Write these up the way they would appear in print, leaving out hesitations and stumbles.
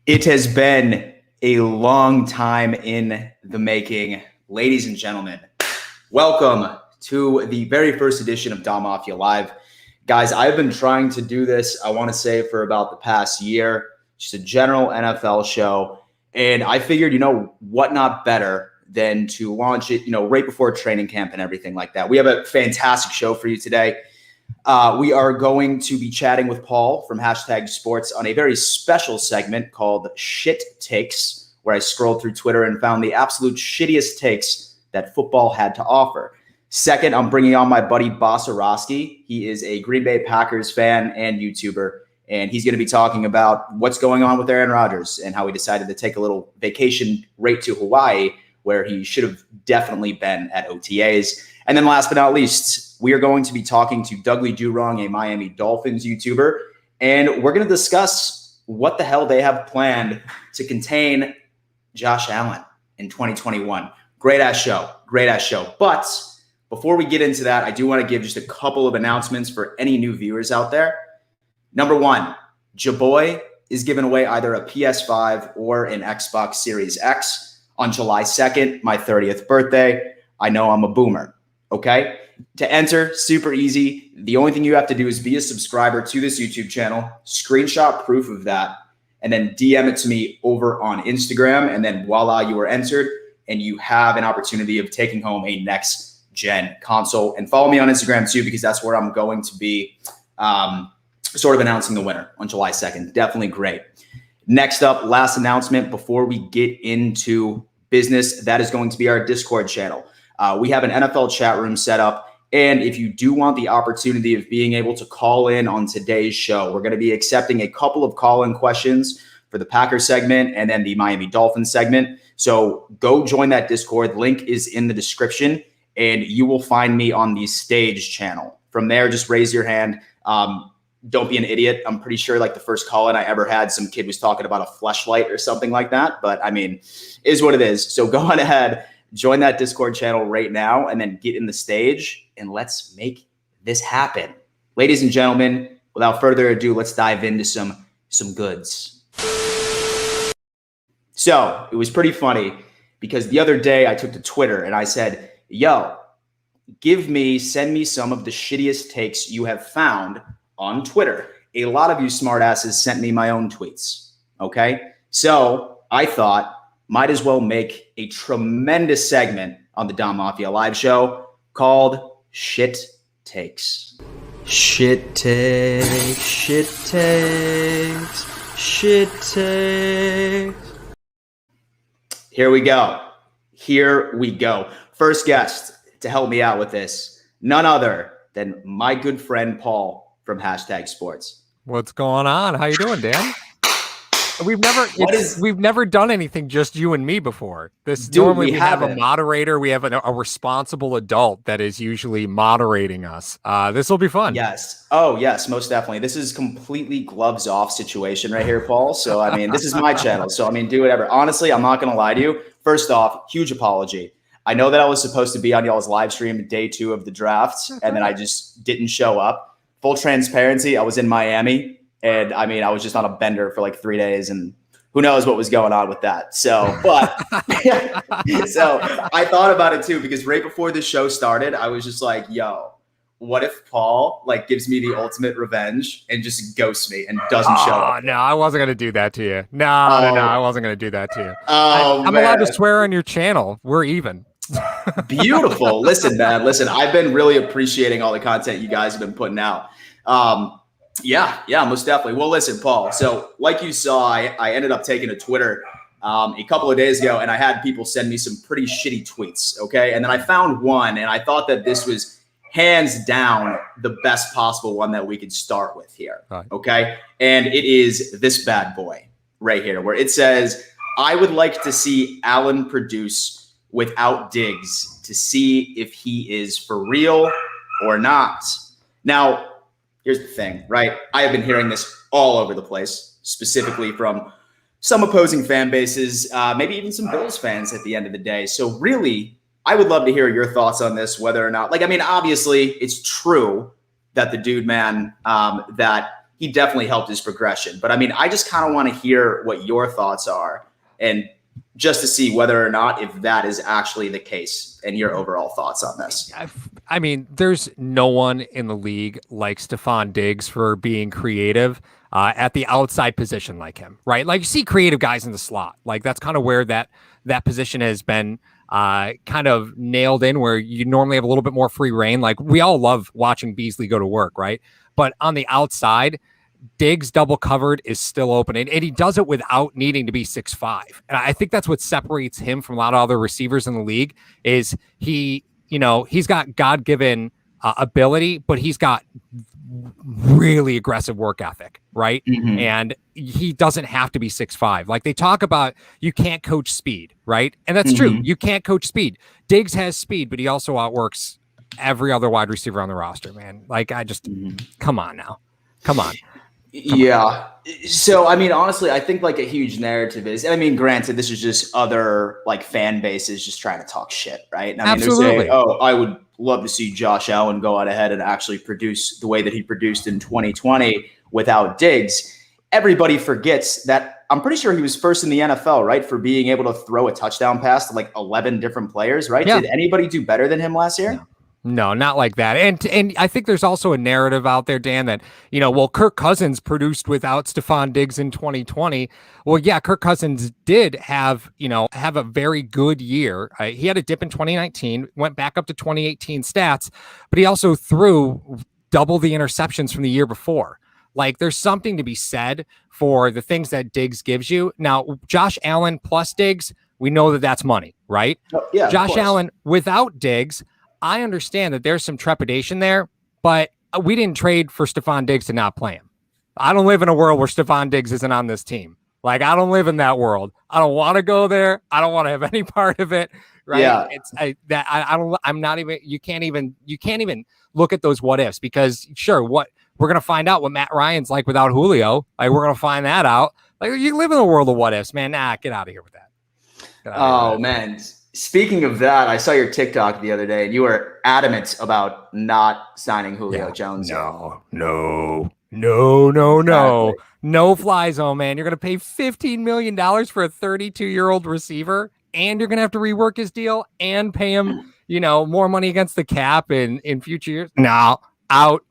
It has been a long time in the making. Ladies and gentlemen, welcome to the very first edition of Don Mafia Live. Guys, I've been trying to do this, I want to say, for about the past year, just a general NFL show. And I figured, what not better than to launch it, right before training camp and everything like that. We have a fantastic show for you today. We are going to be chatting with Paul from #sports on a very special segment called Shit Takes, where I scrolled through Twitter and found the absolute shittiest takes that football had to offer. Second, I'm bringing on my buddy Bossarowski. He is a Green Bay Packers fan and YouTuber, and he's going to be talking about what's going on with Aaron Rodgers and how he decided to take a little vacation right to Hawaii, where he should have definitely been at OTAs. And then last but not least, we are going to be talking to Dougly Durong, a Miami Dolphins YouTuber, and we're going to discuss what the hell they have planned to contain Josh Allen in 2021. Great-ass show. But before we get into that, I do want to give just a couple of announcements for any new viewers out there. Number one, Jaboy is giving away either a PS5 or an Xbox Series X on July 2nd, my 30th birthday. I know I'm a boomer. Okay, to enter, super easy. The only thing you have to do is be a subscriber to this YouTube channel, screenshot proof of that, and then DM it to me over on Instagram. And then voila, you are entered and you have an opportunity of taking home a next gen console. And follow me on Instagram too, because that's where I'm going to be sort of announcing the winner on July 2nd. Definitely great. Next up, last announcement before we get into business, that is going to be our Discord channel. We have an NFL chat room set up, and if you do want the opportunity of being able to call in on today's show, we're going to be accepting a couple of call-in questions for the Packers segment and then the Miami Dolphins segment. So go join that Discord. Link is in the description, and you will find me on the stage channel. From there, just raise your hand. Don't be an idiot. I'm pretty sure like the first call-in I ever had, some kid was talking about a fleshlight or something like that. But I mean, is what it is. So go on ahead. Join that Discord channel right now and then get in the stage and let's make this happen. Ladies and gentlemen, without further ado, let's dive into some goods. So it was pretty funny because the other day I took to Twitter and I said, yo, send me some of the shittiest takes you have found on Twitter. A lot of you smartasses sent me my own tweets. Okay. So I thought, might as well make a tremendous segment on the Don Mafia Live show called Shit Takes. Shit takes, shit takes, shit takes. Here we go. First guest to help me out with this, none other than my good friend Paul from #sports. What's going on? How you doing, Dan? We've never done anything just you and me before. Normally we have a moderator, we have a responsible adult that is usually moderating us. This will be fun. Yes. Oh, yes, most definitely. This is completely gloves off situation right here, Paul. So, I mean, this is my channel. So, I mean, do whatever. Honestly, I'm not going to lie to you. First off, huge apology. I know that I was supposed to be on y'all's live stream day 2 of the draft, and then I just didn't show up. Full transparency, I was in Miami, and I mean, I was just on a bender for like 3 days, and who knows what was going on with that. So, but so I thought about it too, because right before the show started, I was just like, yo, what if Paul like gives me the ultimate revenge and just ghosts me and doesn't show up? No, I wasn't going to do that to you. No, I wasn't going to do that to you. I'm allowed to swear on your channel. We're even. Beautiful. Listen, man, I've been really appreciating all the content you guys have been putting out. Yeah, most definitely. Well, listen, Paul. So like you saw, I ended up taking to Twitter a couple of days ago, and I had people send me some pretty shitty tweets. Okay. And then I found one, and I thought that this was hands down the best possible one that we could start with here. Right. Okay. And it is this bad boy right here, where it says, I would like to see Allen produce without Diggs to see if he is for real or not. Now, here's the thing, right? I have been hearing this all over the place, specifically from some opposing fan bases, maybe even some Bills fans at the end of the day. So really, I would love to hear your thoughts on this, whether or not, like, I mean, obviously it's true that the dude, man, that he definitely helped his progression. But I mean, I just kind of want to hear what your thoughts are, and just to see whether or not if that is actually the case and your overall thoughts on this. I mean, there's no one in the league like Stefon Diggs for being creative at the outside position like him, right? Like you see creative guys in the slot. Like that's kind of where that position has been kind of nailed in, where you normally have a little bit more free reign. Like we all love watching Beasley go to work, right? But on the outside, Diggs double covered is still open, and he does it without needing to be 6'5". And I think that's what separates him from a lot of other receivers in the league is he's got God-given ability, but he's got really aggressive work ethic, right? Mm-hmm. And he doesn't have to be 6'5". Like they talk about, you can't coach speed, right? And that's true. You can't coach speed. Diggs has speed, but he also outworks every other wide receiver on the roster, man. Like I just, come on now. Come on. Yeah. So, I mean, honestly, I think like a huge narrative is, I mean, granted, this is just other like fan bases just trying to talk shit, right? And I mean, absolutely. They're saying, oh, I would love to see Josh Allen go out ahead and actually produce the way that he produced in 2020 without Diggs. Everybody forgets that I'm pretty sure he was first in the NFL, right? For being able to throw a touchdown pass to like 11 different players, right? Yeah. Did anybody do better than him last year? No, not like that. And I think there's also a narrative out there, Dan, that, Kirk Cousins produced without Stefon Diggs in 2020. Well, yeah, Kirk Cousins did have a very good year. He had a dip in 2019, went back up to 2018 stats, but he also threw double the interceptions from the year before. Like there's something to be said for the things that Diggs gives you. Now, Josh Allen plus Diggs, we know that that's money, right? Yeah, Josh Allen without Diggs, I understand that there's some trepidation there, but we didn't trade for Stefon Diggs to not play him. I don't live in a world where Stefon Diggs isn't on this team. Like I don't live in that world. I don't want to go there. I don't want to have any part of it. Right? Yeah. I'm not even. You can't even look at those what ifs, because sure, what we're gonna find out what Matt Ryan's like without Julio. Like we're gonna find that out. Like you live in a world of what ifs, man. Nah, get out of here with that. Oh man. Speaking of that, I saw your TikTok the other day, and you were adamant about not signing Julio Jones. No fly zone, man. You're going to pay $15 million for a 32-year-old receiver, and you're going to have to rework his deal and pay him, more money against the cap in future years. No, out.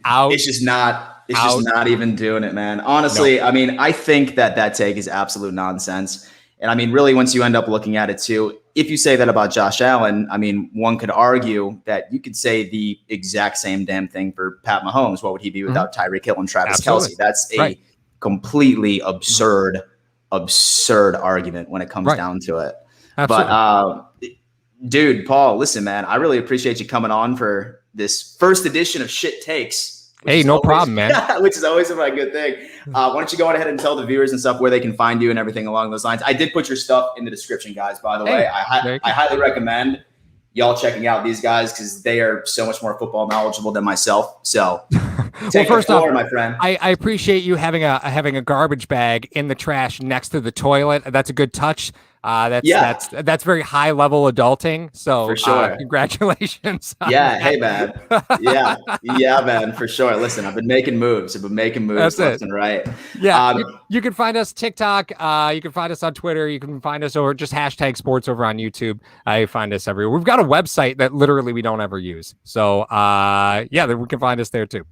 It's just not even doing it, man. Honestly, no. I mean, I think that take is absolute nonsense. And I mean, really, once you end up looking at it too, if you say that about Josh Allen, I mean, one could argue that you could say the exact same damn thing for Pat Mahomes. What would he be without Tyreek Hill and Travis Kelce? That's a completely absurd argument when it comes down to it. Absolutely. But dude, Paul, listen, man, I really appreciate you coming on for this first edition of Shit Takes. Hey, no problem, man. Which is always a good thing. Why don't you go on ahead and tell the viewers and stuff where they can find you and everything along those lines. I did put your stuff in the description, guys, by the way. I highly recommend y'all checking out these guys because they are so much more football knowledgeable than myself. So well, first off, my friend, I appreciate you having a garbage bag in the trash next to the toilet. That's a good touch. That's very high level adulting. So for sure, congratulations. Hey man, man, for sure. Listen, I've been making moves. That's left and right. Yeah, you can find us TikTok. You can find us on Twitter. You can find us over just #sports over on YouTube. You find us everywhere. We've got a website that literally we don't ever use. So we can find us there too.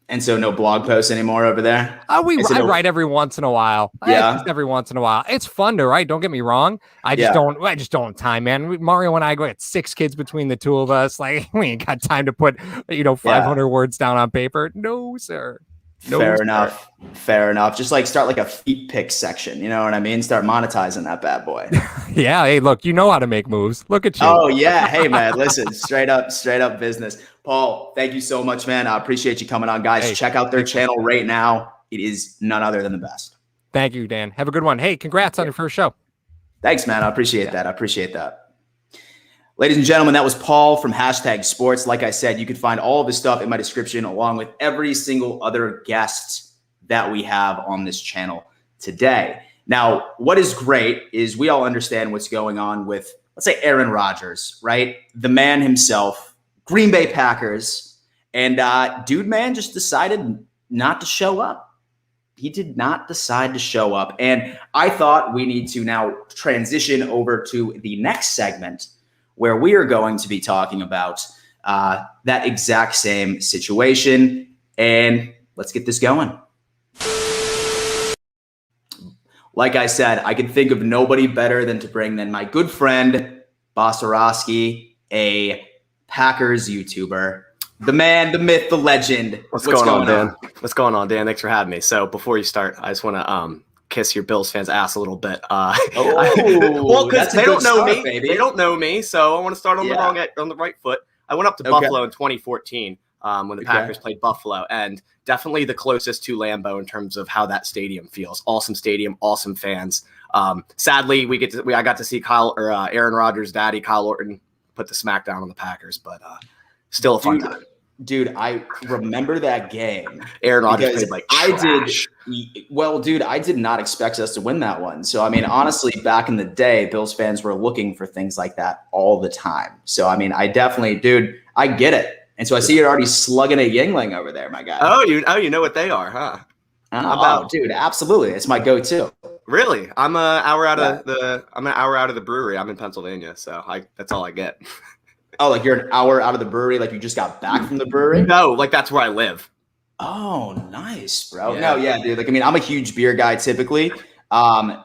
And so no blog posts anymore over there? I write every once in a while. Every once in a while. It's fun to write. Don't get me wrong. I just don't have time, man. Mario and I got 6 kids between the two of us. Like, we ain't got time to put, 500 words down on paper. No, sir. No, Fair enough. Just like start like a feet pick section. You know what I mean? Start monetizing that bad boy. Yeah. Hey, look, you know how to make moves. Look at you. Oh yeah. Hey man, listen, straight up business. Paul, thank you so much, man. I appreciate you coming on, guys. Check out their channel right now. It is none other than the best. Thank you, Dan. Have a good one. Hey, congrats on your first show. Thanks, man. I appreciate that. Ladies and gentlemen, that was Paul from #sports. Like I said, you can find all of his stuff in my description, along with every single other guest that we have on this channel today. Now, what is great is we all understand what's going on with, let's say, Aaron Rodgers, right? The man himself, Green Bay Packers, and dude, man, just decided not to show up. He did not decide to show up. And I thought we need to now transition over to the next segment where we are going to be talking about that exact same situation. And let's get this going. Like I said, I could think of nobody better than to bring in my good friend, Bosarowski, a Packers YouTuber, the man, the myth, the legend. What's going on, Dan? What's going on, Dan? Thanks for having me. So before you start, I just want to kiss your Bills fans' ass a little bit. Well, because they don't know me. Baby. They don't know me, so I want to start on the right foot. I went up to Buffalo in 2014 when the Packers played Buffalo, and definitely the closest to Lambeau in terms of how that stadium feels. Awesome stadium, awesome fans. Sadly, I got to see Aaron Rodgers' daddy, Kyle Orton, put the smackdown on the Packers, but still a fun time. Dude, I remember that game. Aaron Rodgers played like trash. I did not expect us to win that one. So, I mean, honestly, back in the day, Bills fans were looking for things like that all the time. So, I mean, I get it. And so I see you're already slugging a Yingling over there, my guy. Oh, you know what they are, huh? Dude, absolutely. It's my go-to. Really? I'm an hour out of the brewery. I'm in Pennsylvania, so that's all I get. Oh, like you're an hour out of the brewery, like you just got back from the brewery? No, like that's where I live. Oh, nice, bro. No, dude. Like, I mean, I'm a huge beer guy typically. To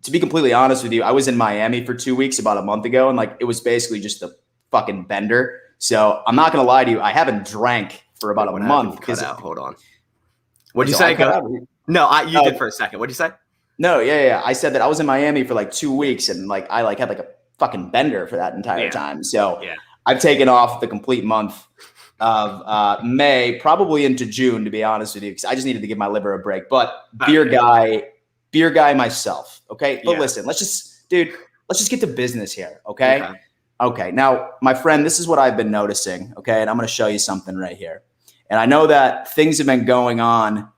be completely honest with you, I was in Miami for 2 weeks about a month ago, and like it was basically just a fucking bender. So I'm not gonna lie to you, I haven't drank for about a month. Hold on. What'd you say? No, you did for a second. What'd you say? No, yeah. I said that I was in Miami for like 2 weeks, and like I had like a fucking bender for that entire time. So I've taken off the complete month of May, probably into June, to be honest with you, because I just needed to give my liver a break. But beer guy myself. Okay. But listen, let's just get to business here. Okay. Now, my friend, this is what I've been noticing. Okay. And I'm going to show you something right here. And I know that things have been going on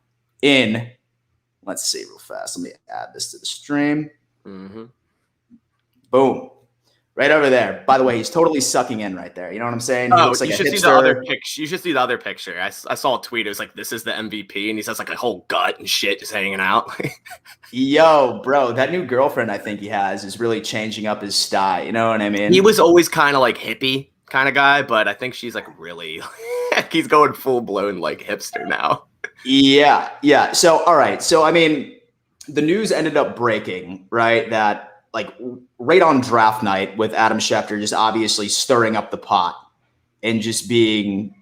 let's see real fast. Let me add this to the stream. Mm-hmm. Boom. Right over there. By the way, he's totally sucking in right there. You know what I'm saying? Oh, you should see the other picture. You should see the other picture. I saw a tweet. It was like, "This is the MVP," and he says like a whole gut and shit just hanging out. Yo, bro, that new girlfriend I think he has is really changing up his style. You know what I mean? He was always kind of like hippie kind of guy, but I think she's like really. He's going full blown like hipster now. Yeah. So, all right. So, I mean, the news ended up breaking, right? That like right on draft night with Adam Schefter just obviously stirring up the pot and just being,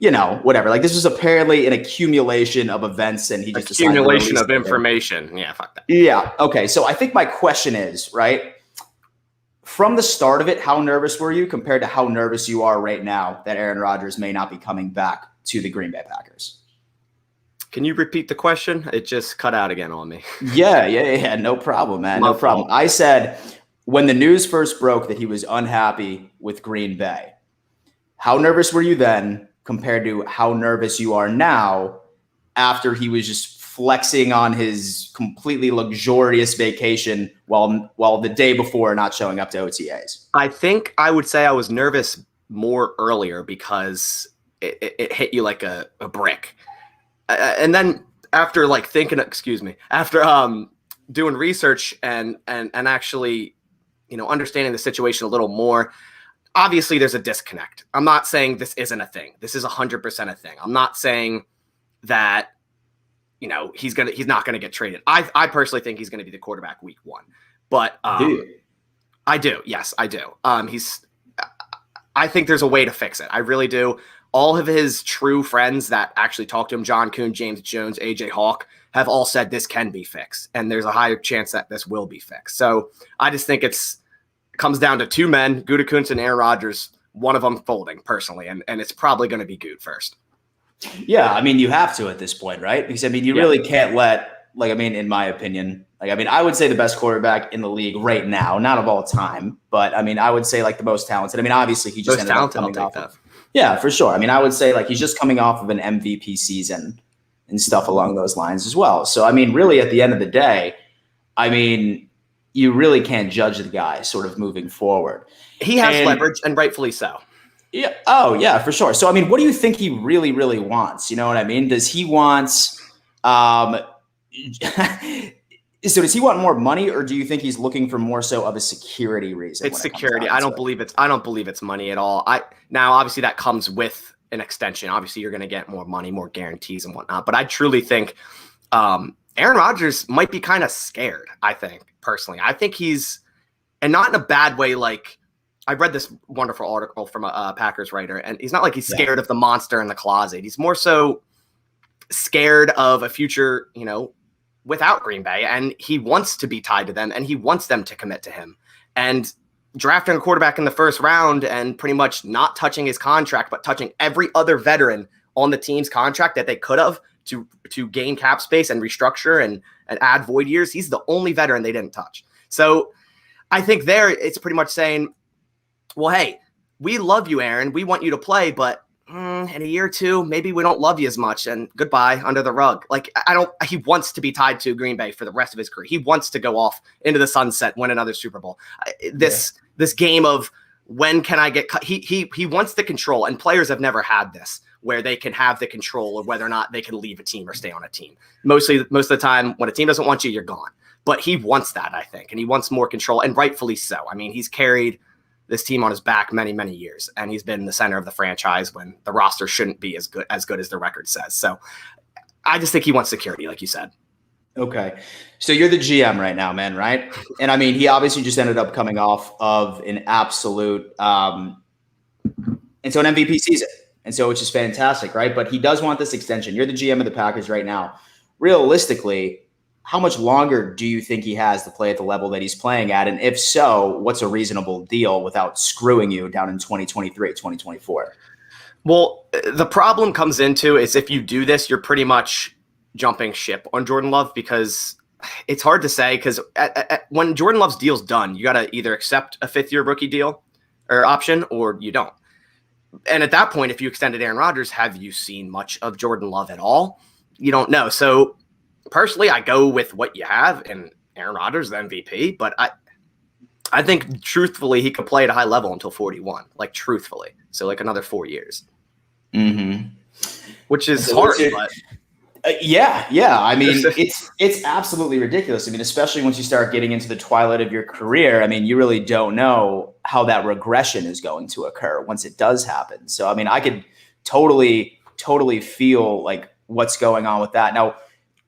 whatever. Like this was apparently an accumulation of events and he just accumulation of information. Yeah, fuck that. Yeah. Okay. So I think my question is, right, from the start of it, how nervous were you compared to how nervous you are right now that Aaron Rodgers may not be coming back to the Green Bay Packers? Can you repeat the question? It just cut out again on me. Yeah. No problem, man. No problem. I said, when the news first broke that he was unhappy with Green Bay, how nervous were you then compared to how nervous you are now after he was just flexing on his completely luxurious vacation while the day before not showing up to OTAs? I think I would say I was nervous more earlier because it hit you like a brick. And then after like thinking, after doing research and actually, understanding the situation a little more, obviously there's a disconnect. I'm not saying this isn't a thing. This is 100% a thing. I'm not saying that, he's not gonna get traded. I personally think he's gonna be the quarterback week 1, but I do. Yes, I do. I think there's a way to fix it. I really do. All of his true friends that actually talked to him, John Kuhn, James Jones, AJ Hawk, have all said this can be fixed, and there's a higher chance that this will be fixed. So I just think it comes down to 2 men, Gutekunst and Aaron Rodgers, one of them folding personally, and it's probably going to be Gut first. Yeah, I mean, you have to at this point, right? Because, you really can't let, in my opinion, I would say the best quarterback in the league right now, not of all time, but, I would say, the most talented. Obviously, he just ended up coming off of. Yeah, for sure. I would say, he's just coming off of an MVP season and stuff along those lines as well. So, really, at the end of the day, you really can't judge the guy sort of moving forward. He has leverage, and rightfully so. Yeah. Oh, yeah, for sure. So, what do you think he really, really wants? You know what I mean? Does he want so does he want more money, or do you think he's looking for more so of a security reason? It's security. I don't believe it's money at all. Now obviously that comes with an extension. Obviously you're going to get more money, more guarantees and whatnot. But I truly think Aaron Rodgers might be kind of scared. I think personally, he's, and not in a bad way. I read this wonderful article from a Packers writer, and he's not like he's scared of the monster in the closet. He's more so scared of a future, without Green Bay, and he wants to be tied to them, and he wants them to commit to him. And drafting a quarterback in the first round and pretty much not touching his contract, but touching every other veteran on the team's contract that they could have to gain cap space and restructure and add void years. He's the only veteran they didn't touch. So I think there it's pretty much saying, well, hey, we love you, Aaron. We want you to play, but in a year or two, maybe we don't love you as much, and goodbye, under the rug. He wants to be tied to Green Bay for the rest of his career. He wants to go off into the sunset, win another Super Bowl. This game of when can I get cut? He wants the control, and players have never had this where they can have the control of whether or not they can leave a team or stay on a team. Most of the time, when a team doesn't want you, you're gone. But he wants that, I think, and he wants more control, and rightfully so. He's carried this team on his back many, many years, and he's been the center of the franchise when the roster shouldn't be as good as the record says. So I just think he wants security, like you said. Okay. So you're the GM right now, man, right? And he obviously just ended up coming off of an absolute an MVP season. And so it's just fantastic, right? But he does want this extension. You're the GM of the Packers right now. Realistically, how much longer do you think he has to play at the level that he's playing at? And if so, what's a reasonable deal without screwing you down in 2023, 2024? Well, the problem comes into is if you do this, you're pretty much jumping ship on Jordan Love, because it's hard to say, because when Jordan Love's deal's done, you got to either accept a 5th-year rookie deal or option, or you don't. And at that point, if you extended Aaron Rodgers, have you seen much of Jordan Love at all? You don't know. So personally, I go with what you have, and Aaron Rodgers, the MVP. But I think, truthfully, he could play at a high level until 41. Truthfully. So, another 4 years. Mm-hmm. Which is hard, but... Yeah. It's absolutely ridiculous. Especially once you start getting into the twilight of your career, you really don't know how that regression is going to occur once it does happen. So, I could totally feel what's going on with that. Now,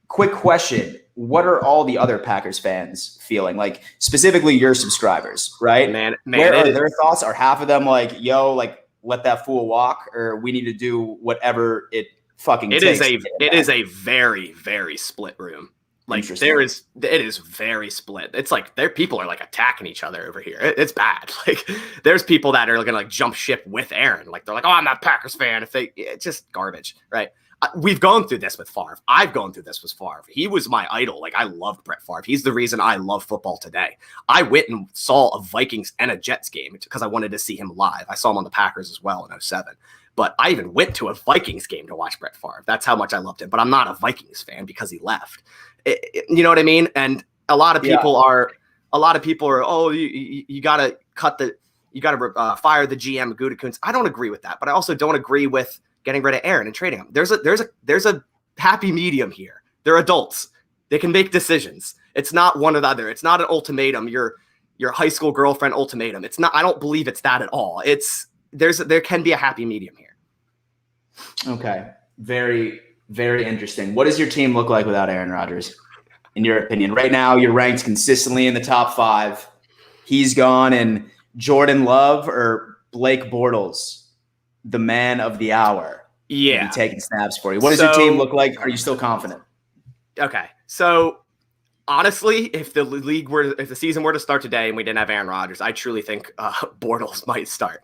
quick question. What are all the other Packers fans feeling? Specifically your subscribers, right? Man, where are their thoughts? Are half of them let that fool walk, or we need to do whatever it fucking takes? It is a very, very split room. It is very split. It's people are attacking each other over here. It's bad. There's people that are gonna jump ship with Aaron. They're oh, I'm not a Packers fan. It's just garbage, right? we've gone through this with Favre. I've gone through this with Favre. He was my idol. Like, I loved Brett Favre. He's the reason I love football today. I went and saw a Vikings and a Jets game because I wanted to see him live. I saw him on the Packers as well in 2007. But I even went to a Vikings game to watch Brett Favre. That's how much I loved him. But I'm not a Vikings fan because he left. You know what I mean? And a lot of people are, oh, you got to fire the GM, Gutekunst. I don't agree with that. But I also don't agree with getting rid of Aaron and trading him. There's a happy medium here. They're adults. They can make decisions. It's not one or the other. It's not an ultimatum. Your high school girlfriend ultimatum. It's not. I don't believe it's that at all. There can be a happy medium here. Okay. Very, very interesting. What does your team look like without Aaron Rodgers, in your opinion? Right now, you're ranked consistently in the top 5. He's gone, and Jordan Love or Blake Bortles, the man of the hour, will be taking snaps for you. What does your team look like? Are you still confident? Okay. So honestly, if the season were to start today and we didn't have Aaron Rodgers, I truly think Bortles might start.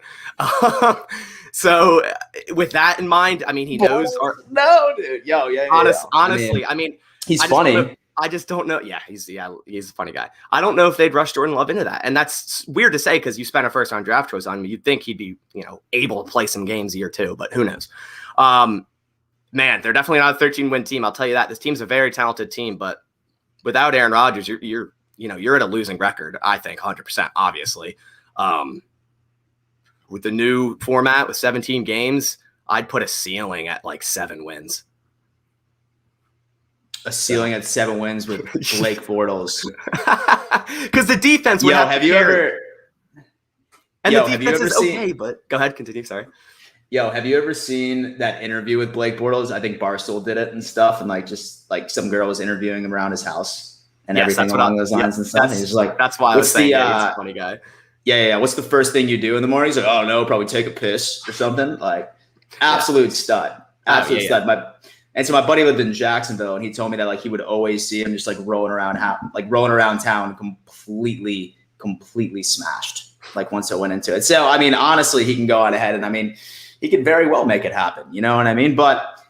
So with that in mind, I mean, he knows. No, dude. Honestly, I mean, he's funny. I just don't know. Yeah, he's a funny guy. I don't know if they'd rush Jordan Love into that. And that's weird to say because you spent a first round draft choice on him. You'd think he'd be, able to play some games a year too, but who knows? Man, they're definitely not a 13-win team. I'll tell you that. This team's a very talented team, but without Aaron Rodgers, you're at a losing record, I think, 100%, obviously. With the new format with 17 games, I'd put a ceiling at like 7 wins. A ceiling at 7 wins with Blake Bortles. Because the defense would have you ever? And the defense is okay, but go ahead, continue. Sorry. Have you ever seen that interview with Blake Bortles? I think Barstool did it and stuff, and just some girl was interviewing him around his house and everything along those lines and stuff. And he's like, "That's why I was saying he's a funny guy." Yeah. What's the first thing you do in the morning? He's like, "Oh no, probably take a piss or something." Like, absolute stud, absolute stud. And so my buddy lived in Jacksonville, and he told me that he would always see him just rolling around town, completely smashed. Once I went into it. So I mean, honestly, he can go on ahead, and I mean, he could very well make it happen. You know what I mean? But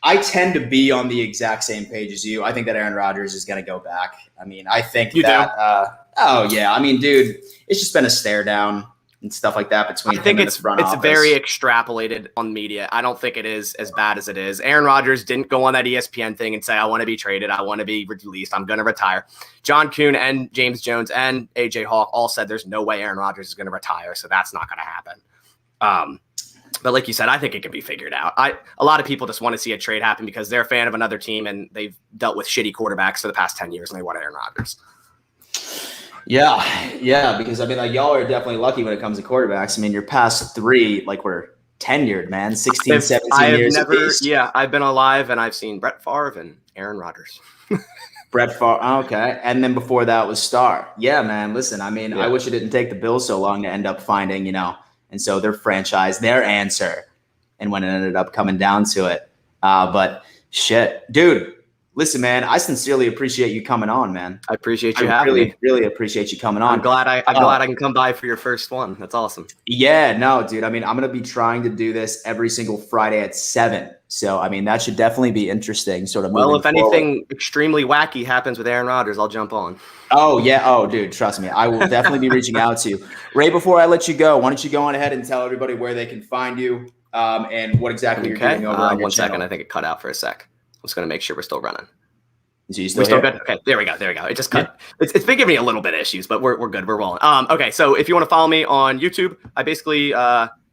I tend to be on the exact same page as you. I think that Aaron Rodgers is going to go back. I mean, I think I mean, dude, it's just been a stare down and stuff like that between. I think it's very extrapolated on media. I don't think it is as bad as it is. Aaron Rodgers didn't go on that ESPN thing and say, "I want to be traded. I want to be released. I'm going to retire." John Kuhn and James Jones and AJ Hawk all said there's no way Aaron Rodgers is going to retire, so that's not going to happen. But like you said, I think it can be figured out. A lot of people just want to see a trade happen because they're a fan of another team and they've dealt with shitty quarterbacks for the past 10 years and they want Aaron Rodgers. Yeah, because I mean, y'all are definitely lucky when it comes to quarterbacks. I mean, your past 3, we're tenured, man, 16, 17 years apiece. Yeah, I've been alive and I've seen Brett Favre and Aaron Rodgers. Brett Favre, okay. And then before that was Starr. Yeah, man, listen, I mean, I wish it didn't take the Bills so long to end up finding, and so their franchise, their answer, and when it ended up coming down to it. But shit, dude, listen, man, I sincerely appreciate you coming on, man. I appreciate you having me. Really appreciate you coming on. I'm glad I can come by for your first one. That's awesome. Yeah, no, dude. I mean, I'm going to be trying to do this every single Friday at 7. So, I mean, that should definitely be interesting. Well, if anything extremely wacky happens with Aaron Rodgers, I'll jump on. Oh, yeah. Oh, dude, trust me. I will definitely be reaching out to you. Ray, before I let you go, why don't you go on ahead and tell everybody where they can find you and what exactly you're doing over on your 1 second. channel. I think it cut out for a sec. I'm just going to make sure we're still running. So you we're still good? Okay, there we go. It just cut. Yeah. It's been giving me a little bit of issues, but we're good. We're rolling. Okay, so if you want to follow me on YouTube, I basically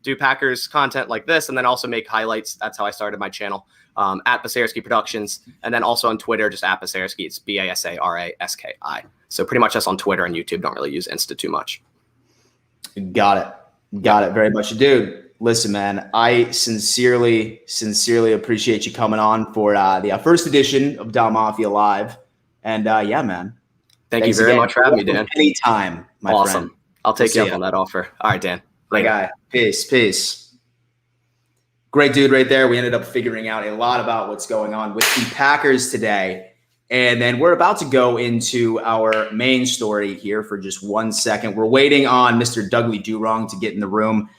do Packers content like this and then also make highlights. That's how I started my channel. At Basarski Productions, and then also on Twitter, just at Basarski. It's BASARASKI. So pretty much just on Twitter and YouTube. Don't really use Insta too much. Got it very much, dude. Listen, man, I sincerely appreciate you coming on for the first edition of Don Mafia Live, and yeah, man. Thanks you very much for having me, Dan. Anytime, my friend. I'll take you up on that offer. All right, Dan. My guy. Peace. Great dude right there. We ended up figuring out a lot about what's going on with the Packers today. And then we're about to go into our main story here for just 1 second. We're waiting on Mr. Dougley Durong to get in the room.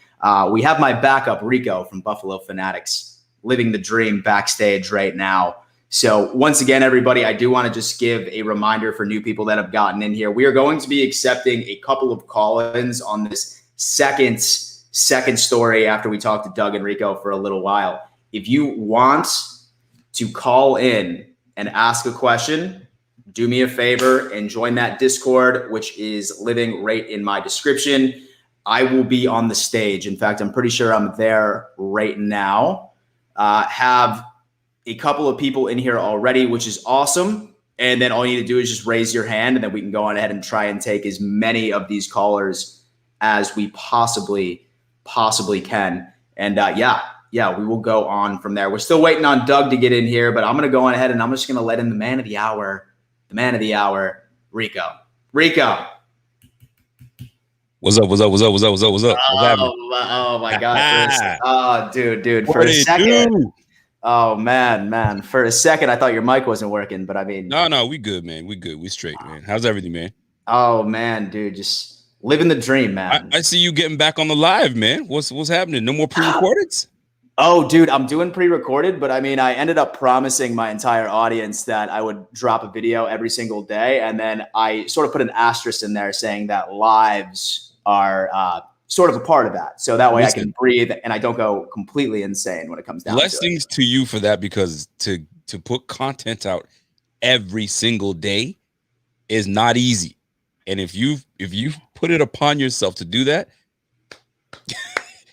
We have my backup, Rico, from Buffalo Fanatics, living the dream backstage right now. So once again, everybody, I do want to just give a reminder for new people that have gotten in here. We are going to be accepting a couple of call-ins on this second story after we talk to Doug and Rico for a little while. If you want to call in and ask a question, do me a favor and join that Discord, which is living right in my description. I will be on the stage. In fact, I'm pretty sure I'm there right now. Have a couple of people in here already, which is awesome. And then all you need to do is just raise your hand, and then we can go on ahead and try and take as many of these callers as we possibly can. And yeah, we will go on from there. We're still waiting on Doug to get in here, but I'm going to go on ahead and I'm just going to let in the man of the hour, Rico. Rico. What's up? Oh my God. Dude. For a second. Oh man. For a second, I thought your mic wasn't working, but I mean. No, we good, man. We good. We straight, man. How's everything, man? Oh man, dude, just living the dream, man. I see you getting back on the live, man. What's happening? No more pre-recordeds? Oh, dude, I'm doing pre-recorded, but I mean, I ended up promising my entire audience that I would drop a video every single day. And then I sort of put an asterisk in there saying that lives are sort of a part of that. So that way I can breathe and I don't go completely insane when it comes down to it. Blessings to you for that, because to put content out every single day is not easy. And if you put it upon yourself to do that,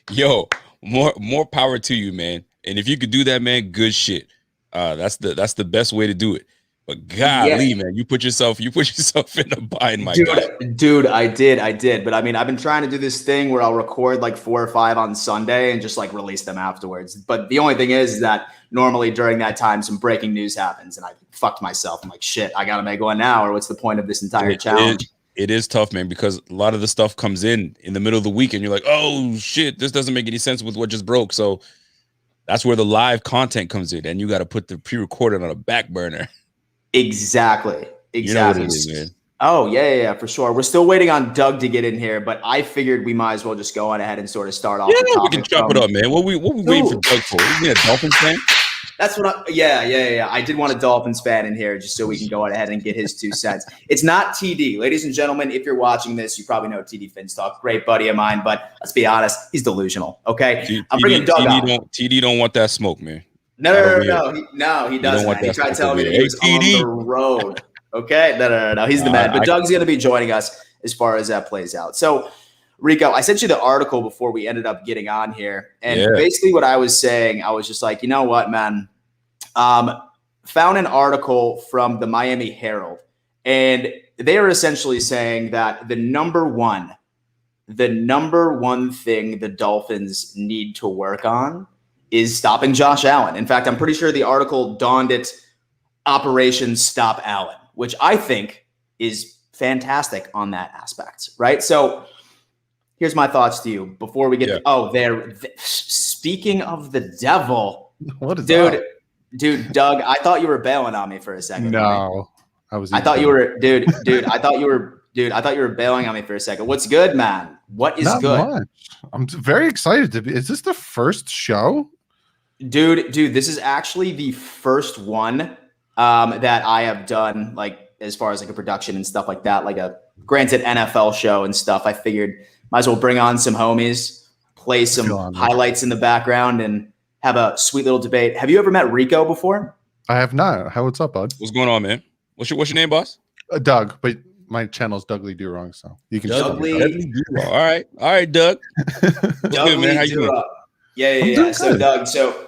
yo, more power to you, man. And if you could do that, man, good shit. That's the best way to do it. But golly, man, you put yourself in a bind, my God. Dude, I did. But I mean, I've been trying to do this thing where I'll record like 4 or 5 on Sunday and just like release them afterwards. But the only thing is that normally during that time, some breaking news happens and I fucked myself. I'm like, shit, I got to make one now, or what's the point of this entire challenge? It is tough, man, because a lot of the stuff comes in the middle of the week and you're like, oh shit, this doesn't make any sense with what just broke. So that's where the live content comes in, and you got to put the pre-recorded on a back burner. Exactly. You know what it is, man. Oh yeah, for sure. We're still waiting on Doug to get in here, but I figured we might as well just go on ahead and sort of start off. Yeah, we can chop it up, man. What we waiting for Doug for? Is he a Dolphins fan? That's what yeah. I did want a Dolphins fan in here just so we can go on ahead and get his 2 cents. It's not TD. Ladies and gentlemen, if you're watching this, you probably know TD Finstock, great buddy of mine, but let's be honest, he's delusional, okay? I'm bringing Doug out. TD don't want that smoke, man. No, he doesn't. He tried telling me that he was on the road, okay? No, he's the man. But Doug's going to be joining us as far as that plays out. So, Rico, I sent you the article before we ended up getting on here. And basically what I was saying, I was just like, you know what, man? Found an article from the Miami Herald. And they are essentially saying that the number one thing the Dolphins need to work on is stopping Josh Allen. In fact, I'm pretty sure the article donned it Operation Stop Allen, which I think is fantastic on that aspect, right? So here's my thoughts to you before we get speaking of the devil. What is that? Dude, Doug, I thought you were bailing on me for a second. No, I thought you were bailing on me for a second. What's good, man? What is Not good? Much. I'm very excited to be. Is this the first show? Dude, this is actually the first one that I have done, like as far as like a production and stuff like that, like a granted NFL show and stuff. I figured might as well bring on some homies, play some highlights in the background, and have a sweet little debate. Have you ever met Rico before? I have not. What's up, bud? What's going on, man? What's your name, boss? Doug, but my channel's Dougly Do Wrong, so you can. Dougly Do Wrong. All right, Doug. Good, man. How you doing? Yeah. So Doug, so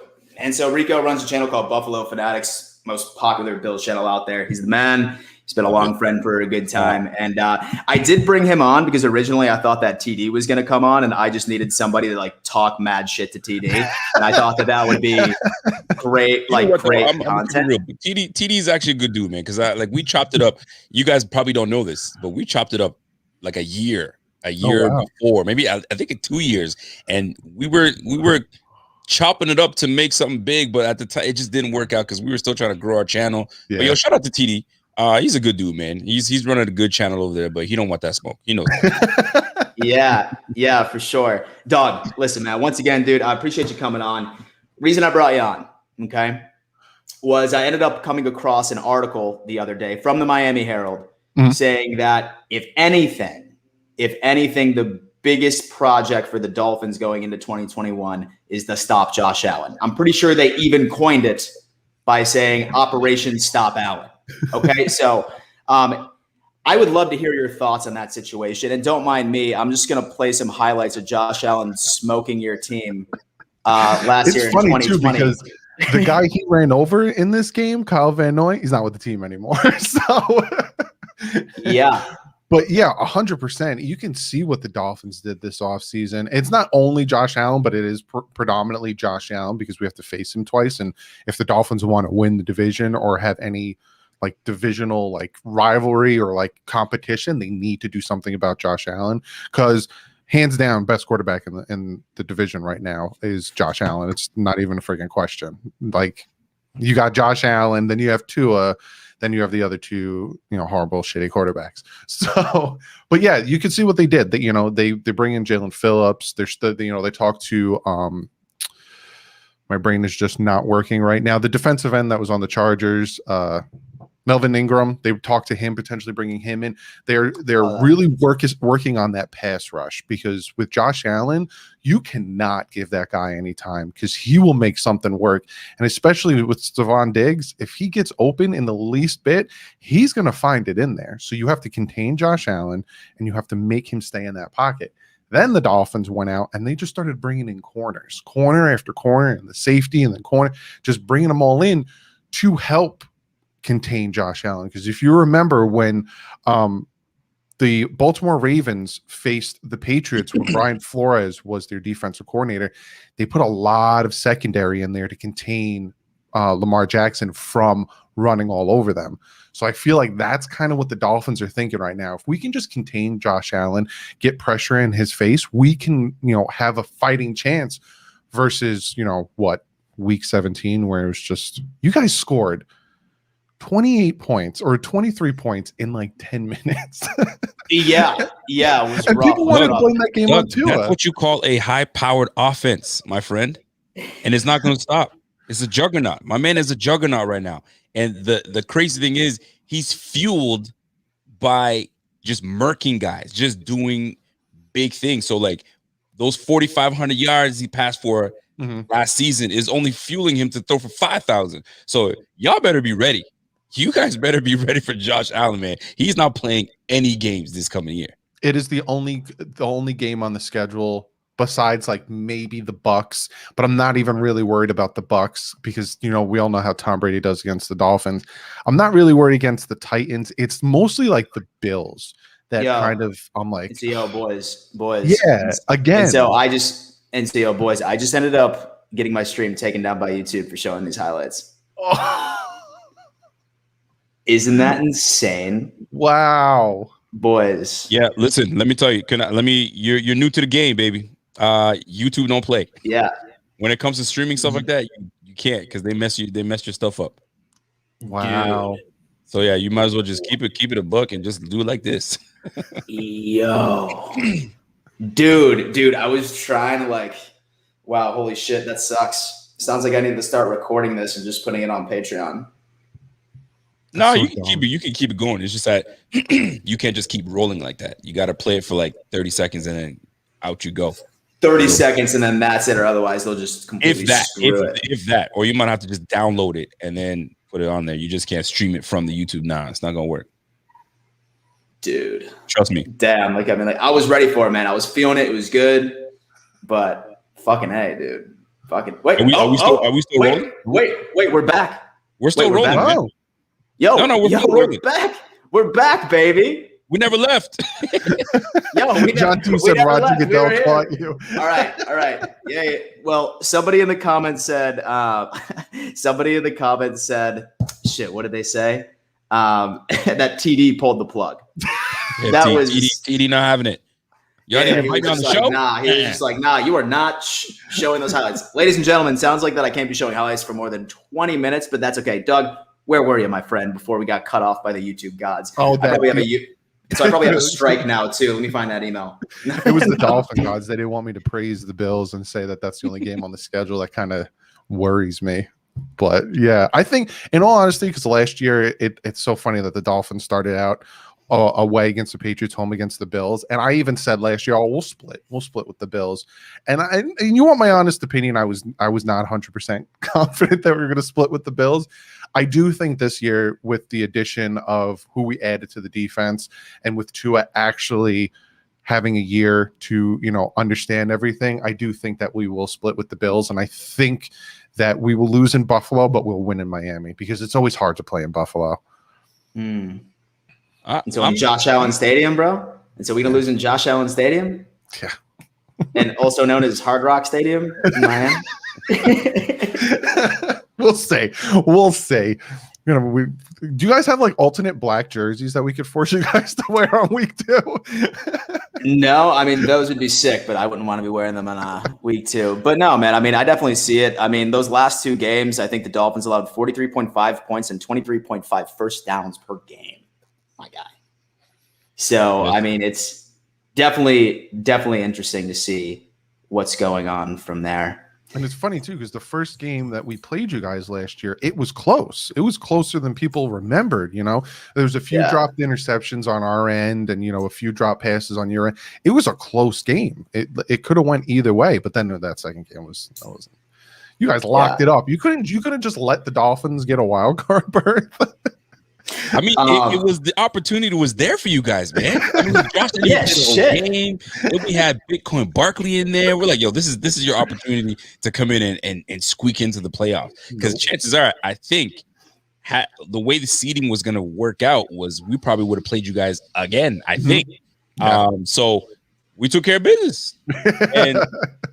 Rico runs a channel called Buffalo Fanatics, most popular Bills channel out there. He's the man. He's been a long friend for a good time. And I did bring him on because originally I thought that TD was going to come on, and I just needed somebody to like talk mad shit to TD. And I thought that would be great, great content. TD is actually a good dude, man. Because we chopped it up. You guys probably don't know this, but we chopped it up like a year before, maybe I think in 2 years. And we were chopping it up to make something big, but at the time it just didn't work out because we were still trying to grow our channel. Yeah. But shout out to TD. He's a good dude, man. He's running a good channel over there, but he don't want that smoke. He knows. Yeah, for sure. Dog, listen, man. Once again, dude, I appreciate you coming on. reason I brought you on, okay, was I ended up coming across an article the other day from the Miami Herald saying that if anything, the biggest project for the Dolphins going into 2021 is to stop Josh Allen. I'm pretty sure they even coined it by saying Operation Stop Allen. Okay, so I would love to hear your thoughts on that situation. And don't mind me, I'm just going to play some highlights of Josh Allen smoking your team last year in 2020. Too, because the guy he ran over in this game, Kyle Van Noy, he's not with the team anymore. So yeah. But yeah, 100%. You can see what the Dolphins did this offseason. It's not only Josh Allen, but it is predominantly Josh Allen because we have to face him twice. And if the Dolphins want to win the division or have any like divisional like rivalry or like competition, they need to do something about Josh Allen because hands down, best quarterback in the division right now is Josh Allen. It's not even a freaking question. Like you got Josh Allen, then you have Tua. Then you have the other two, horrible, shitty quarterbacks. So, but yeah, you can see what they did. That they bring in Jalen Phillips. They talk to my brain is just not working right now. The defensive end that was on the Chargers, Melvin Ingram. They talked to him, potentially bringing him in. They're really working on that pass rush because with Josh Allen, you cannot give that guy any time because he will make something work. And especially with Stefon Diggs, if he gets open in the least bit, he's going to find it in there. So you have to contain Josh Allen and you have to make him stay in that pocket. Then the Dolphins went out and they just started bringing in corner after corner, and the safety and the corner, just bringing them all in to help contain Josh Allen. Because if you remember when the Baltimore Ravens faced the Patriots when Brian Flores was their defensive coordinator, they put a lot of secondary in there to contain Lamar Jackson from running all over them. So I feel like that's kind of what the Dolphins are thinking right now. If we can just contain Josh Allen, get pressure in his face, we can, have a fighting chance versus, week 17, where it was just, you guys scored 28 points or 23 points in like 10 minutes. Yeah. It was and rough. people wanted to blame that game on Tua. That's what you call a high-powered offense, my friend. And it's not going to stop. It's a juggernaut. My man is a juggernaut right now. And the crazy thing is he's fueled by just murking guys, just doing big things. So like those 4,500 yards he passed for last season is only fueling him to throw for 5,000. So y'all better be ready. You guys better be ready for Josh Allen, man. He's not playing any games this coming year. It is the only game on the schedule besides like maybe the Bucks, but I'm not even really worried about the Bucks because we all know how Tom Brady does against the Dolphins. I'm not really worried against the Titans. It's mostly like the Bills that kind of I'm like, boys. Yeah, again. I just ended up getting my stream taken down by YouTube for showing these highlights. Isn't that insane? Wow. Boys. Yeah, listen, let me tell you, you're new to the game, baby. YouTube don't play. Yeah. When it comes to streaming stuff like that, you can't because they mess your stuff up. Wow. Dude. So yeah, you might as well just keep it a buck and just do it like this. Yo. Dude, I was trying to wow, holy shit, that sucks. Sounds like I need to start recording this and just putting it on Patreon. No, you can keep it going. It's just that you can't just keep rolling like that. You got to play it for like 30 seconds and then out you go. 30 seconds and then that's it, or otherwise they'll just completely screw it. If that, or you might have to just download it and then put it on there. You just can't stream it from the YouTube now. It's not gonna work. Dude. Trust me. Damn, I was ready for it, man. I was feeling it. It was good. But fucking hey, dude. Fucking wait. Are we still rolling? Wait, we're back. We're still rolling. Wow. We're back. We're back, baby. We never left. John T said Roger Goodell caught you. All right. Yeah. Well, somebody in the comments said, shit, what did they say? That TD pulled the plug. Yeah, that was TD not having it. Y'all need to invite me on the show? He was just like, nah, you are not showing those highlights. Ladies and gentlemen, sounds like that I can't be showing highlights for more than 20 minutes, but that's okay. Doug, where were you, my friend, before we got cut off by the YouTube gods? Oh, the So I probably have a strike now too. Let me find that email. It was the Dolphin gods. They didn't want me to praise the Bills and say that that's the only game on the schedule. That kind of worries me. But yeah, I think in all honesty, because last year it's so funny that the Dolphins started out away against the Patriots, home against the Bills, and I even said last year, "Oh, we'll split with the Bills." And you want my honest opinion? I was not 100% confident that we were going to split with the Bills. I do think this year, with the addition of who we added to the defense, and with Tua actually having a year to understand everything, I do think that we will split with the Bills, and I think that we will lose in Buffalo, but we'll win in Miami because it's always hard to play in Buffalo. And so in Josh Allen Stadium, bro. And so we don't lose in Josh Allen Stadium. Yeah. And also known as Hard Rock Stadium in Miami. We'll see. Do you guys have like alternate black jerseys that we could force you guys to wear on week 2? No, I mean, those would be sick, but I wouldn't want to be wearing them on week 2. But no, man, I mean, I definitely see it. I mean, those last 2 games, I think the Dolphins allowed 43.5 points and 23.5 first downs per game. My guy. So, I mean, it's definitely interesting to see what's going on from there. And it's funny, too, because the first game that we played you guys last year, it was close. It was closer than people remembered, There was a few dropped interceptions on our end and, a few drop passes on your end. It was a close game. It could have went either way, but then that second game wasn't. You guys locked it up. You couldn't just let the Dolphins get a wild card berth. I mean, it was the opportunity was there for you guys, man. I mean, game. We had Bitcoin Barkley in there. We're like, yo, this is your opportunity to come in and squeak into the playoffs. Because chances are, I think the way the seeding was going to work out was we probably would have played you guys again. I think. So we took care of business.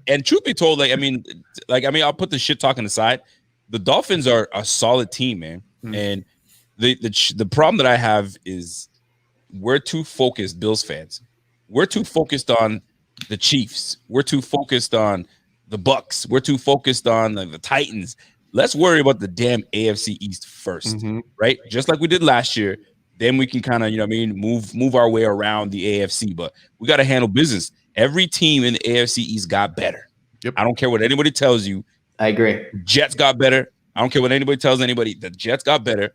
And truth be told, I'll put the shit talking aside. The Dolphins are a solid team, man, and the problem that I have is we're too focused, Bills fans. We're too focused on the Chiefs. We're too focused on the Bucks. We're too focused on the Titans. Let's worry about the damn AFC East first, right? Just like we did last year. Then we can kind of, move our way around the AFC. But we got to handle business. Every team in the AFC East got better. Yep. I don't care what anybody tells you. I agree. Jets got better. I don't care what anybody tells anybody. The Jets got better.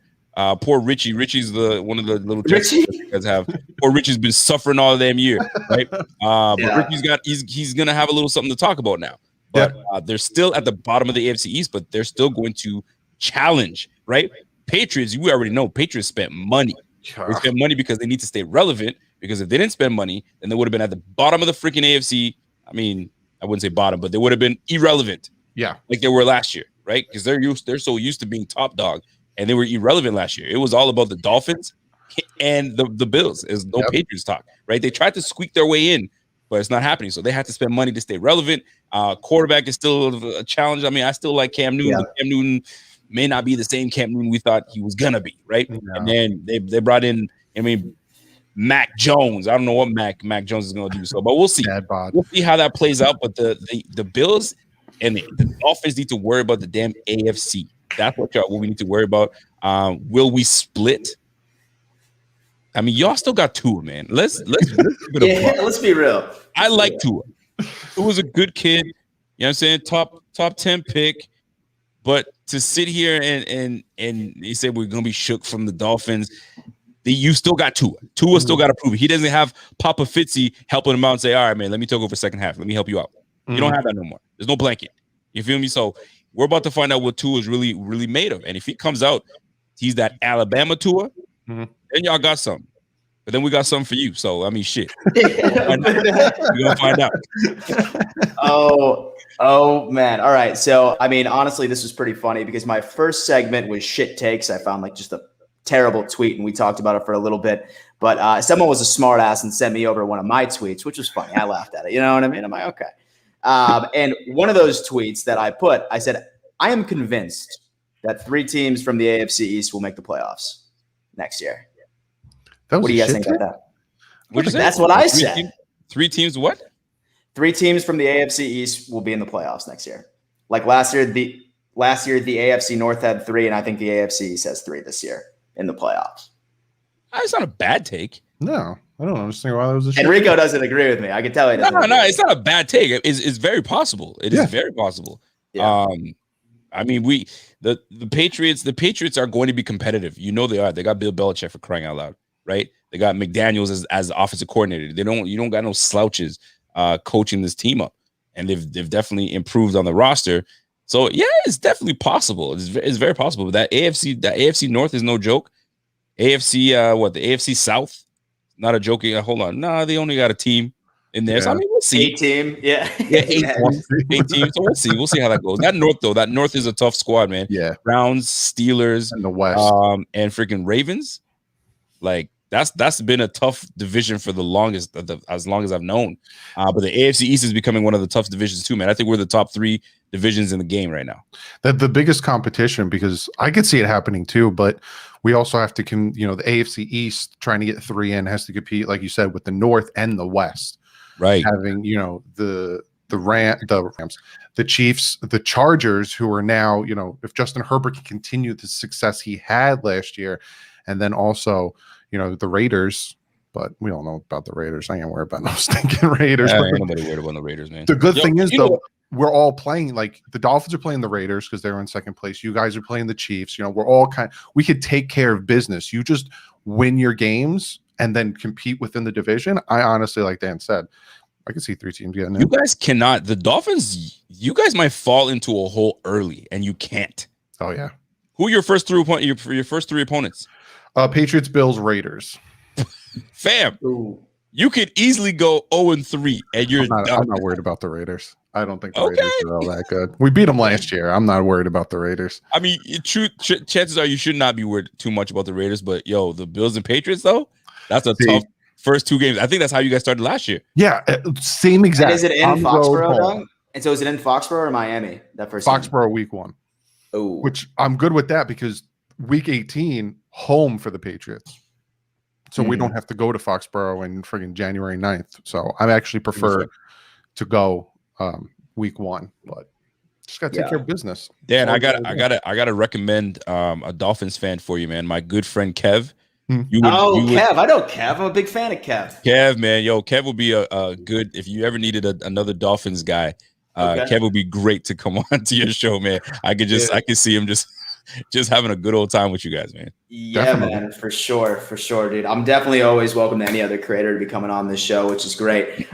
Poor Richie. Richie's one of the little Jets you guys have. Poor Richie's been suffering all damn year, right? But he's gonna have a little something to talk about now. But they're still at the bottom of the AFC East, but they're still going to challenge, right? Patriots, we already know Patriots spent money. They spent money because they need to stay relevant. Because if they didn't spend money, then they would have been at the bottom of the freaking AFC. I mean, I wouldn't say bottom, but they would have been irrelevant. Yeah, like they were last year, right? Because they're so used to being top dog. And they were irrelevant last year. It was all about the Dolphins and the Bills. There's no Patriots talk, right? They tried to squeak their way in, but it's not happening. So they had to spend money to stay relevant. Quarterback is still a challenge. I mean, I still like Cam Newton. Yeah. Cam Newton may not be the same Cam Newton we thought he was gonna be, right? Yeah. And then they brought in, Mac Jones. I don't know what Mac Jones is gonna do. So, but we'll see. We'll see how that plays out. But the Bills and the Dolphins need to worry about the damn AFC. That's what we need to worry about. Will we split? I mean, y'all still got Tua, man. Let's be real. I like Tua. Tua's a good kid. You know what I'm saying? Top 10 pick. But to sit here and he said we're gonna be shook from the Dolphins. You still got Tua. Tua still got to prove it. He doesn't have Papa Fitzy helping him out and say, all right, man, let me take over second half. Let me help you out. You don't have that no more. There's no blanket. You feel me? So we're about to find out what Tua is really, really made of. And if he comes out, he's that Alabama Tua, then y'all got something. But then we got something for you. So, I mean, shit. We're going to find out. Oh, man. All right. So, I mean, honestly, this was pretty funny because my first segment was shit takes. I found just a terrible tweet, and we talked about it for a little bit. But someone was a smart ass and sent me over one of my tweets, which was funny. I laughed at it. You know what I mean? I'm like, okay. And one of those tweets that I said, I am convinced that 3 teams from the AFC East will make the playoffs next year. What do you guys think about that? That's what I said. 3 teams what? 3 teams from the AFC East will be in the playoffs next year. Like last year, the AFC North had 3, and I think the AFC East has 3 this year in the playoffs. That's not a bad take. No. I don't understand why that was a Enrico doesn't agree with me. I can tell he doesn't. No, it's not a bad take. It's very possible. It is very possible. Yeah. I mean, the Patriots are going to be competitive. You know they are. They got Bill Belichick, for crying out loud, right? They got McDaniels as the offensive coordinator. You don't got no slouches coaching this team up, and they've definitely improved on the roster. So yeah, it's definitely possible. It's very possible. But that AFC North is no joke. The AFC South, not a joke. Hold on, they only got a team in there. So I mean, we'll see. 8 team, yeah, 8 teams. So we'll see how that goes. That North is a tough squad, man. Yeah, Browns, Steelers, and the West, and freaking Ravens. Like that's been a tough division for the longest, as long as I've known. But the AFC East is becoming one of the tough divisions too, man. I think we're the top 3 divisions in the game right now. The biggest competition, because I could see it happening too, but we also have to, the AFC East trying to get 3 in has to compete, like you said, with the North and the West. Right. Having, the Rams, the Chiefs, the Chargers, who are now, if Justin Herbert can continue the success he had last year, and then also, the Raiders. But we all know about the Raiders. I ain't worried about no stinking Raiders. Yeah, ain't nobody worried about the Raiders, man. The good thing is, though, we're all playing, like the Dolphins are playing the Raiders because they're in second place. You guys are playing the Chiefs. We're all we could take care of business. You just win your games and then compete within the division. I honestly, like Dan said, I can see 3 teams getting in. You guys cannot. The Dolphins, you guys might fall into a hole early, and you can't. Oh yeah. Who are your first 3 opponents? Patriots, Bills, Raiders. Fam, Ooh. you could easily go 0-3, and you're done. I'm not worried about the Raiders. I don't think the Raiders are all that good. We beat them last year. I'm not worried about the Raiders. I mean, chances are you should not be worried too much about the Raiders, but the Bills and Patriots, though, that's a tough first 2 games. I think that's how you guys started last year. Yeah, same exact. And is it in Foxborough, Doug? And so is it in Foxborough or Miami? That first Foxborough week 1. Oh, which I'm good with that because week 18 home for the Patriots. So we don't have to go to Foxborough in friggin' January 9th. So I actually prefer to go week 1, but just gotta take care of business. Dan, I gotta recommend a Dolphins fan for you, man. My good friend Kev. Kev. I know Kev. I'm a big fan of Kev. Kev, man. Kev will be a good, if you ever needed another Dolphins guy, Kev would be great to come on to your show, man. I could see him just having a good old time with you guys, man. Yeah, Definitely. man, for sure, dude. I'm definitely always welcome to any other creator to be coming on this show, which is great.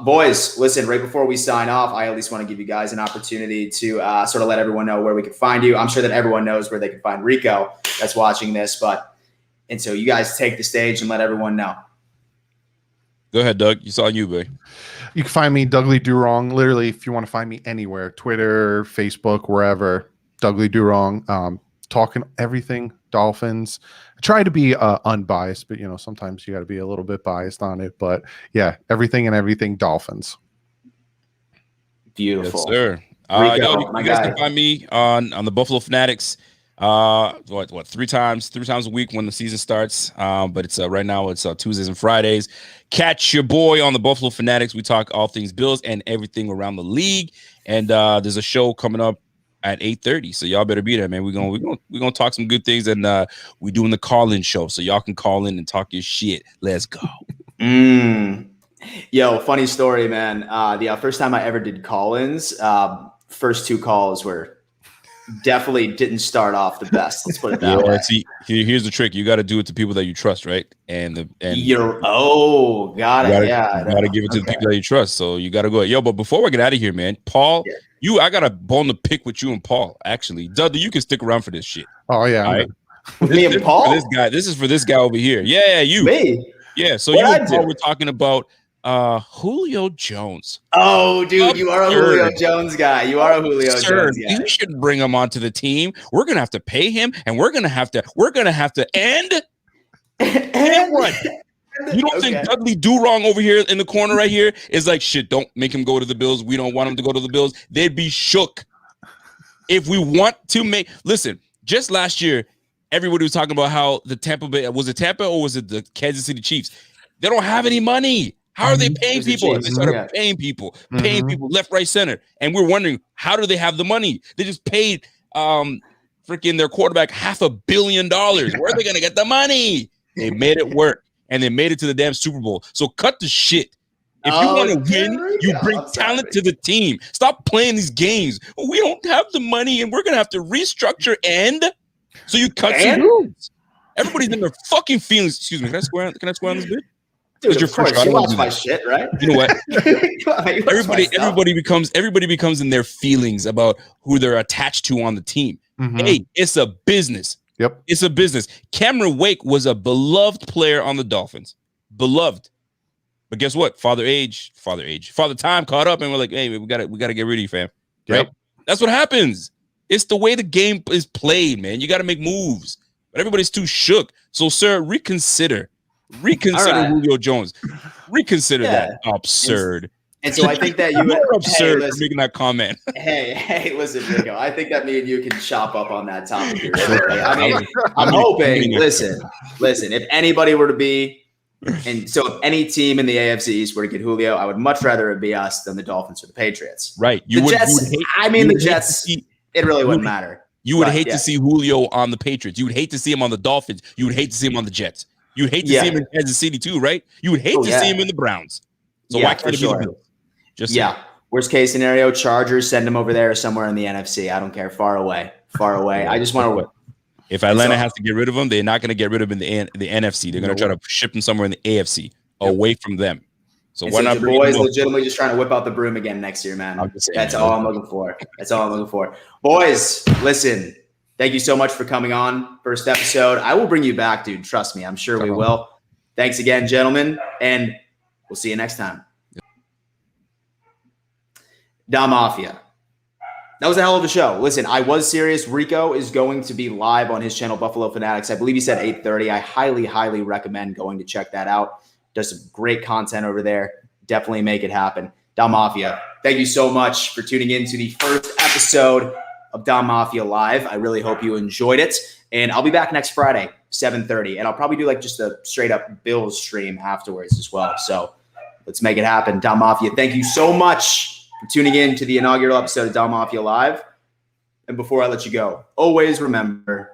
Boys, listen, right before we sign off, I at least want to give you guys an opportunity to sort of let everyone know where we can find you. I'm sure that everyone knows where they can find Rico that's watching this, and so you guys take the stage and let everyone know. Go ahead, Doug. It's on you, babe. You can find me, Dougly Do Wrong. Literally, if you want to find me anywhere, Twitter, Facebook, wherever, Dougly Do Wrong. Talking everything Dolphins. I try to be unbiased, but sometimes you got to be a little bit biased on it. But yeah, everything Dolphins. Beautiful, yes, sir. You guys can find me on the Buffalo Fanatics. What 3 times a week when the season starts. But it's right now it's Tuesdays and Fridays. Catch your boy on the Buffalo Fanatics. We talk all things Bills and everything around the league. And there's a show coming up at 8:30, so y'all better be there, man. We're gonna talk some good things, and we're doing the call-in show, so y'all can call in and talk your shit. Let's go. Yo, funny story, man. The first time I ever did call-ins, first 2 calls were definitely didn't start off the best. Let's put it that way. See, here's the trick: you got to do it to people that you trust, right? And got it. You gotta give it to the people that you trust. So you gotta go. Yo, but before we get out of here, man, Paul. Yeah. I got a bone to pick with you and Paul, actually. Dudley, you can stick around for this shit. Oh, yeah. All right? Me and Paul? This is for this guy over here. Yeah, you. Me? Yeah, so you and Paul were talking about Julio Jones. Oh, dude, you are a Julio Jones guy. You are a Julio Jones guy. You should bring him onto the team. We're going to have to pay him, and we're going to have to end run. You don't think Dudley Do Wrong over here in the corner right here is like, shit, don't make him go to the Bills. We don't want him to go to the Bills. They'd be shook. If we want to listen, just last year, everybody was talking about how the Tampa Bay, was it Tampa or was it the Kansas City Chiefs? They don't have any money. How are they paying people? They started paying people left, right, center. And we're wondering, how do they have the money? They just paid freaking their quarterback $500 million. Where are they going to get the money? They made it work. and they made it to the damn Super Bowl. So cut the shit. If you want to win, you bring talent to the team. Stop playing these games. We don't have the money, and we're gonna have to restructure. And so you cut some rules. Everybody's in their fucking feelings. Excuse me. Can I swear on this bit? Dude, of course, you watch my shit, right? You know what? everybody becomes in their feelings about who they're attached to on the team. Mm-hmm. Hey, it's a business. Yep. It's a business. Cameron Wake was a beloved player on the Dolphins. Beloved. But guess what? Father Time caught up and we're like, hey, we gotta get rid of you, fam. Right? Yep. That's what happens. It's the way the game is played, man. You gotta make moves. But everybody's too shook. So, sir, reconsider right. Julio Jones. Reconsider that. Absurd. And so I think that you were absurd for making that comment. Hey, listen, Rico. I think that me and you can chop up on that topic here. I mean, I'm hoping. Listen. If anybody were to be, and so if any team in the AFC East were to get Julio, I would much rather it be us than the Dolphins or the Patriots. Right. The Jets. It really wouldn't matter. You would hate to see Julio on the Patriots. You would hate to see him on the Dolphins. You would hate to see him on the Jets. You would hate to see him in Kansas City too, right? You would hate to see him in the Browns. So why can't it be the Bills? Just worst case scenario, Chargers, send him over there somewhere in the NFC. I don't care. Far away. I just want to. If Atlanta has to get rid of him, they're not going to get rid of him in the NFC. They're going to try to ship him somewhere in the AFC, away from them. So why not? Boys, legitimately just trying to whip out the broom again next year, man. That's all I'm looking for. Boys, listen. Thank you so much for coming on. First episode. I will bring you back, dude. Trust me. I'm sure we will. Thanks again, gentlemen, and we'll see you next time. Don Mafia. That was a hell of a show. Listen, I was serious. Rico is going to be live on his channel, Buffalo Fanatics. I believe he said 8:30. I highly, highly recommend going to check that out. Does some great content over there. Definitely make it happen. Don Mafia, thank you so much for tuning in to the first episode of Don Mafia Live. I really hope you enjoyed it. And I'll be back next Friday, 7:30. And I'll probably do like just a straight up Bills stream afterwards as well. So let's make it happen. Don Mafia, thank you so much for tuning in to the inaugural episode of Don Mafia Live. And before I let you go, always remember,